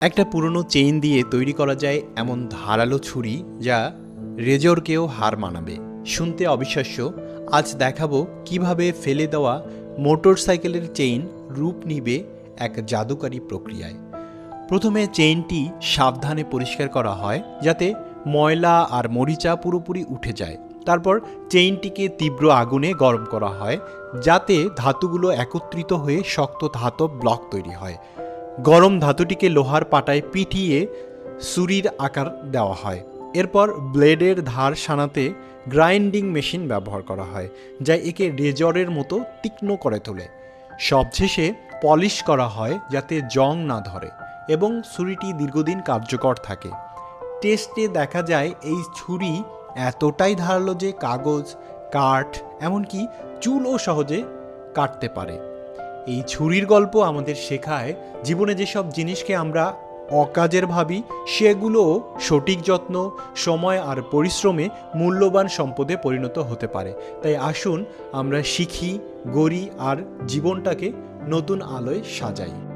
একটা পুরনো চেইন দিয়ে তৈরি করা যায় এমন ধারালো ছুরি যা রেজরকেও হার মানাবে। শুনতে অবিশ্বাস্য, আজ দেখাবো কিভাবে ফেলে দেওয়া মোটরসাইকেলের চেইন রূপ নিবে এক জাদুকারী প্রক্রিয়ায়। প্রথমে চেইনটি সাবধানে পরিষ্কার করা হয় যাতে ময়লা আর মরিচা পুরোপুরি উঠে যায়। তারপর চেইনটিকে তীব্র আগুনে গরম করা হয় যাতে ধাতুগুলো একত্রিত হয়ে শক্ত ধাতব ব্লক তৈরি হয়। গরম ধাতুটিকে লোহার পাটায় পিটিয়ে ছুরির আকার দেওয়া হয়। এরপর ব্লেডের ধার সানাতে গ্রাইন্ডিং মেশিন ব্যবহার করা হয় যা একে রেজরের মতো তীক্ষ্ণ করে তোলে। সবশেষে পলিশ করা হয় যাতে জং না ধরে এবং ছুরিটি দীর্ঘদিন কার্যকর থাকে। টেস্টে দেখা যায় এই ছুরি এতটাই ধারালো যে কাগজ, কাঠ, এমনকি চুলও সহজে কাটতে পারে। এই ছুরির গল্প আমাদের শেখায় জীবনে যেসব জিনিসকে আমরা অকাজের ভাবি সেগুলোও সঠিক যত্ন, সময় আর পরিশ্রমে মূল্যবান সম্পদে পরিণত হতে পারে। তাই আসুন আমরা শিখি, গড়ি আর জীবনটাকে নতুন আলোয় সাজাই।